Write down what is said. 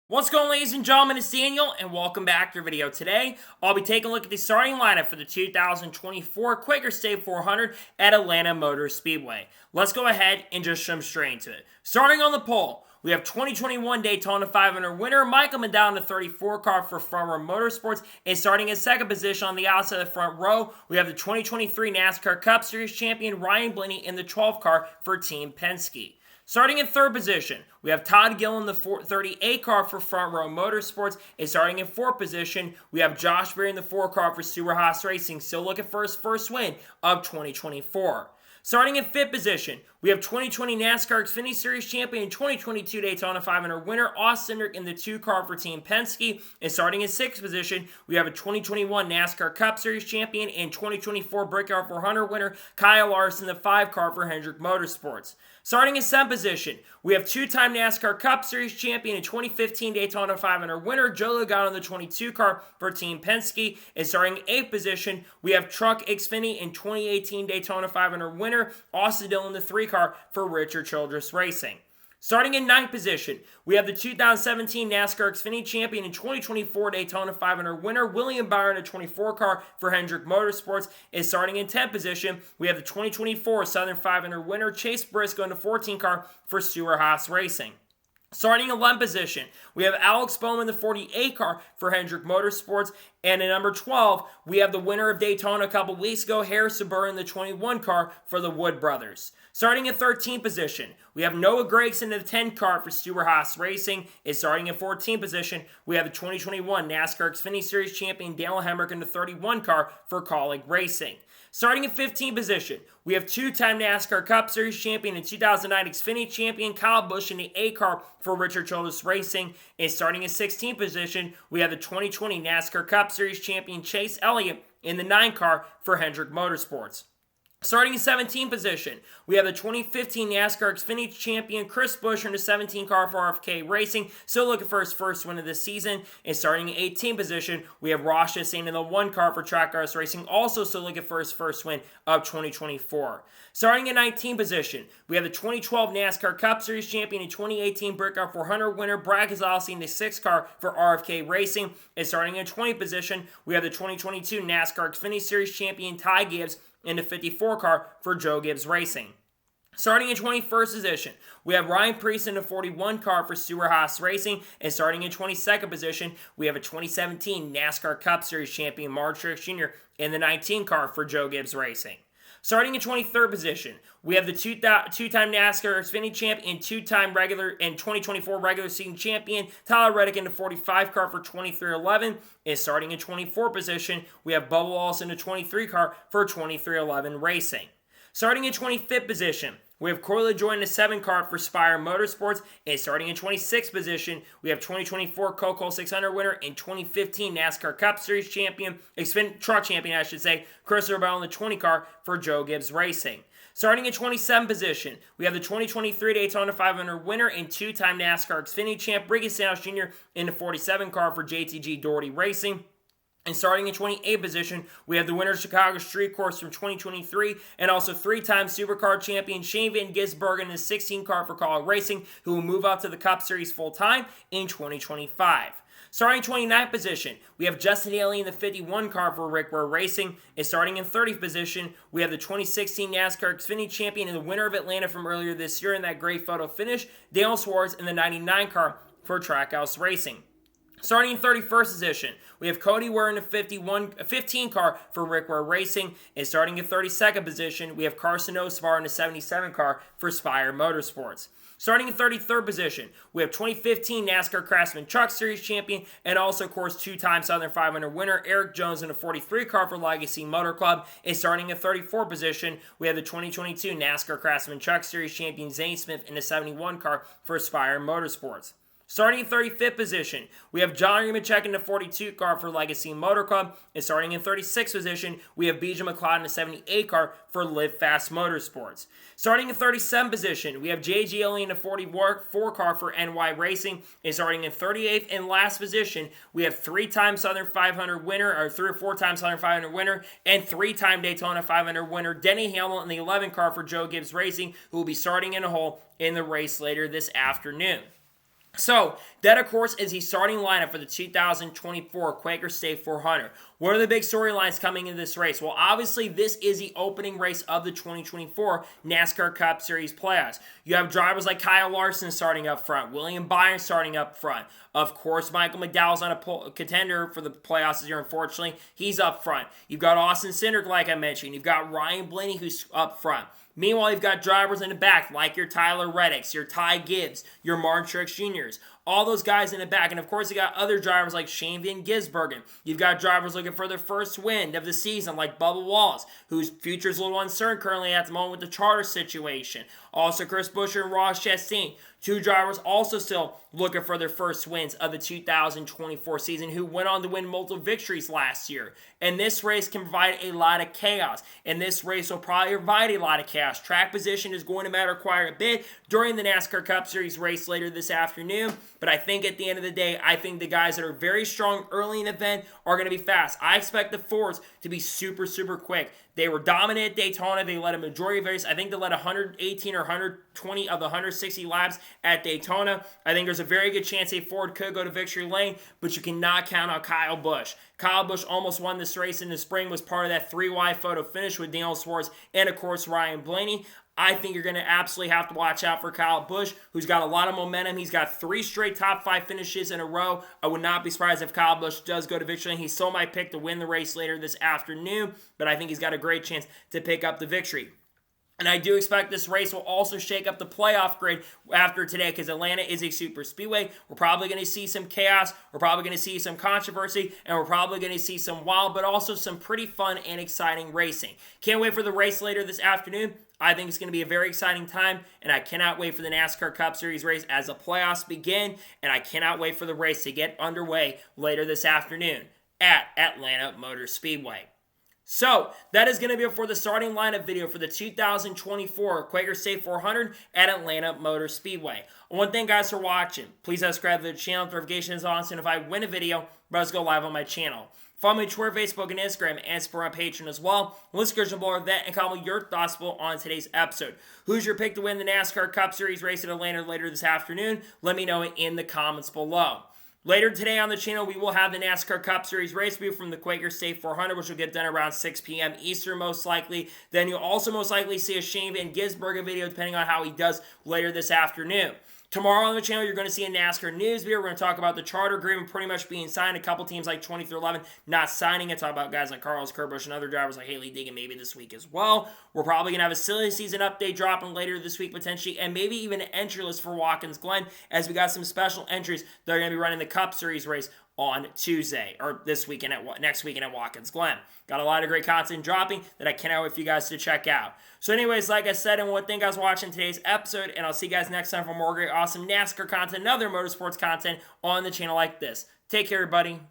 What's going on, ladies and gentlemen? It's Daniel, and welcome back to your video. Today, I'll be taking a look at the starting lineup for the 2024 Quaker State 400 at Atlanta Motor Speedway. Let's go ahead and just jump straight into it. Starting on the pole, we have 2021 Daytona 500 winner Michael Medal in the 34 car for Front Row Motorsports, and starting in second position on the outside of the front row, we have the 2023 NASCAR Cup Series champion Ryan Blaney in the 12 car for Team Penske. Starting in third position, we have Todd Gillen, the 38 car for Front Row Motorsports. And starting in fourth position, we have Josh Berry in the 4 car for Stewart-Haas Racing, still looking for his first win of 2024. Starting in fifth position, we have 2020 NASCAR Xfinity Series champion and 2022 Daytona 500 winner Austin Cindric in the 2 car for Team Penske. And starting in sixth position, we have a 2021 NASCAR Cup Series champion and 2024 Breakout 400 winner Kyle Larson in the 5 car for Hendrick Motorsports. Starting in seventh position, we have 2-time NASCAR Cup Series champion and 2015 Daytona 500 winner Joe Logano in the 22 car for Team Penske. And starting in eighth position, we have Truck Xfinity and 2018 Daytona 500 winner Austin Dillon in the 3 car for Richard Childress Racing. Starting in ninth position, we have the 2017 NASCAR Xfinity champion and 2024 Daytona 500 winner William Byron in a 24 car for Hendrick Motorsports. And starting in 10th position, we have the 2024 Southern 500 winner Chase Briscoe in the 14 car for Stewart-Haas Racing. Starting in 11th position, we have Alex Bowman, the 48 car for Hendrick Motorsports. And in number 12, we have the winner of Daytona a couple weeks ago, Harrison Burr in the 21 car for the Wood Brothers. Starting in 13th position, we have Noah Gragson in the 10 car for Stewart-Haas Racing. And starting in 14th position, we have the 2021 NASCAR Xfinity Series champion Daniel Hemrick in the 31 car for Kaulig Racing. Starting in 15th position, we have 2-time NASCAR Cup Series champion and 2009 Xfinity champion Kyle Busch in the 8 car for Richard Childress Racing. And starting in 16th position, we have the 2020 NASCAR Cup Series champion Chase Elliott in the 9 car for Hendrick Motorsports. Starting in 17th position, we have the 2015 NASCAR Xfinity champion Chris Buescher in the 17 car for RFK Racing, still looking for his first win of the season. And starting in 18th position, we have Ross Chastain in the 1 car for Trackhouse Racing, also still looking for his first win of 2024. Starting in 19th position, we have the 2012 NASCAR Cup Series champion and 2018 Breakout 400 winner Brad Keselowski in the 6 car for RFK Racing. And starting in 20th position, we have the 2022 NASCAR Xfinity Series champion Ty Gibbs in the 54 car for Joe Gibbs Racing. Starting in 21st position, we have Ryan Preece in the 41 car for Stewart-Haas Racing. And starting in 22nd position, we have a 2017 NASCAR Cup Series champion Mark Truex Jr. in the 19 car for Joe Gibbs Racing. Starting in 23rd position, we have the 2-time NASCAR Xfinity champ and 2-time regular and 2024 regular season champion Tyler Reddick in the 45 car for 2311. And starting in 24th position, we have Bubba Wallace in the 23 car for 2311 Racing. Starting in 25th position, we have Corey LaJoie in the 7 car for Spire Motorsports. And starting in 26th position, we have 2024 Coco 600 winner and 2015 NASCAR Cup Series champion, truck champion I should say, Chris Bell in the 20 car for Joe Gibbs Racing. Starting in 27th position, we have the 2023 Daytona 500 winner and 2-time NASCAR Xfinity champ Ricky Stenhouse Jr. in the 47 car for JTG Doherty Racing. And starting in 28th position, we have the winner of Chicago Street Course from 2023 and also 3-time Supercar champion Shane Van Gisbergen in the 16 car for Kaulig Racing, who will move up to the Cup Series full-time in 2025. Starting 29th position, we have Justin Haley in the 51 car for Rick Ware Racing. And starting in 30th position, we have the 2016 NASCAR Xfinity champion and the winner of Atlanta from earlier this year in that great photo finish, Dale Swartz in the 99 car for Trackhouse Racing. Starting in 31st position, we have Cody Ware in the 15 car for Rick Ware Racing. And starting in 32nd position, we have Carson Osvar in the 77 car for Spire Motorsports. Starting in 33rd position, we have 2015 NASCAR Craftsman Truck Series champion and also, of course, 2-time Southern 500 winner Eric Jones in the 43 car for Legacy Motor Club. And starting in 34th position, we have the 2022 NASCAR Craftsman Truck Series champion Zane Smith in the 71 car for Spire Motorsports. Starting in 35th position, we have John Nemechek in the 42 car for Legacy Motor Club. And starting in 36th position, we have BJ McLeod in the 78 car for Live Fast Motorsports. Starting in 37th position, we have J.G. Elliott in the 44 car for NY Racing. And starting in 38th and last position, we have 3-time Southern 500 winner, or 3 or 4-time Southern 500 winner, and 3-time Daytona 500 winner Denny Hamlin in the 11 car for Joe Gibbs Racing, who will be starting in a hole in the race later this afternoon. So, that of course is the starting lineup for the 2024 Quaker State 400. What are the big storylines coming into this race? Well, obviously, this is the opening race of the 2024 NASCAR Cup Series playoffs. You have drivers like Kyle Larson starting up front, William Byron starting up front. Of course, Michael McDowell's on a contender for the playoffs this year, unfortunately. He's up front. You've got Austin Cindric, like I mentioned. You've got Ryan Blaney, who's up front. Meanwhile, you've got drivers in the back like your Tyler Reddicks, your Ty Gibbs, your Martin Truex Jr.'s. All those guys in the back. And of course, you got other drivers like Shane Van Gisbergen. You've got drivers looking for their first win of the season like Bubba Wallace, whose future is a little uncertain currently at the moment with the charter situation. Also, Chris Buescher and Ross Chastain. Two drivers also still looking for their first wins of the 2024 season who went on to win multiple victories last year. And this race can provide a lot of chaos. And this race will probably provide a lot of chaos. Track position is going to matter quite a bit during the NASCAR Cup Series race later this afternoon. But I think at the end of the day, I think the guys that are very strong early in the event are going to be fast. I expect the Fords to be super, super quick. They were dominant at Daytona. They led a majority of races. I think they led 118 or 120 of the 160 laps at Daytona. I think there's a very good chance a Ford could go to victory lane, but you cannot count on Kyle Busch. Kyle Busch almost won this race in the spring, was part of that 3-wide photo finish with Daniel Suarez and, of course, Ryan Blaney. I think you're going to absolutely have to watch out for Kyle Busch, who's got a lot of momentum. He's got 3 straight top 5 finishes in a row. I would not be surprised if Kyle Busch does go to victory. He's still my pick to win the race later this afternoon, but I think he's got a great chance to pick up the victory. And I do expect this race will also shake up the playoff grid after today because Atlanta is a super speedway. We're probably going to see some chaos. We're probably going to see some controversy. And we're probably going to see some wild, but also some pretty fun and exciting racing. Can't wait for the race later this afternoon. I think it's going to be a very exciting time, and I cannot wait for the NASCAR Cup Series race as the playoffs begin, and I cannot wait for the race to get underway later this afternoon at Atlanta Motor Speedway. So, that is going to be it for the starting lineup video for the 2024 Quaker State 400 at Atlanta Motor Speedway. I want to thank you guys for watching. Please subscribe to the channel. Notifications on, so if I win a video, let's go live on my channel. Follow me on Twitter, Facebook, and Instagram, and support my Patreon as well. Let's go below that and comment your thoughts on today's episode. Who's your pick to win the NASCAR Cup Series race at Atlanta later this afternoon? Let me know in the comments below. Later today on the channel, we will have the NASCAR Cup Series race view from the Quaker State 400, which will get done around 6 p.m. Eastern most likely. Then you'll also most likely see a Shane Van Gisbergen video, depending on how he does later this afternoon. Tomorrow on the channel, you're going to see a NASCAR news video. We're going to talk about the charter agreement pretty much being signed. A couple teams like 20-11 not signing it. Talk about guys like Carlos Kerbush and other drivers like Haley Deegan maybe this week as well. We're probably going to have a silly season update dropping later this week potentially, and maybe even an entry list for Watkins Glen, as we got some special entries that are going to be running the Cup Series race on Tuesday, or next weekend at Watkins Glen. Got a lot of great content dropping that I cannot wait for you guys to check out. So anyways, like I said, I want to thank you guys for watching today's episode, and I'll see you guys next time for more great, awesome NASCAR content and other motorsports content on the channel like this. Take care, everybody.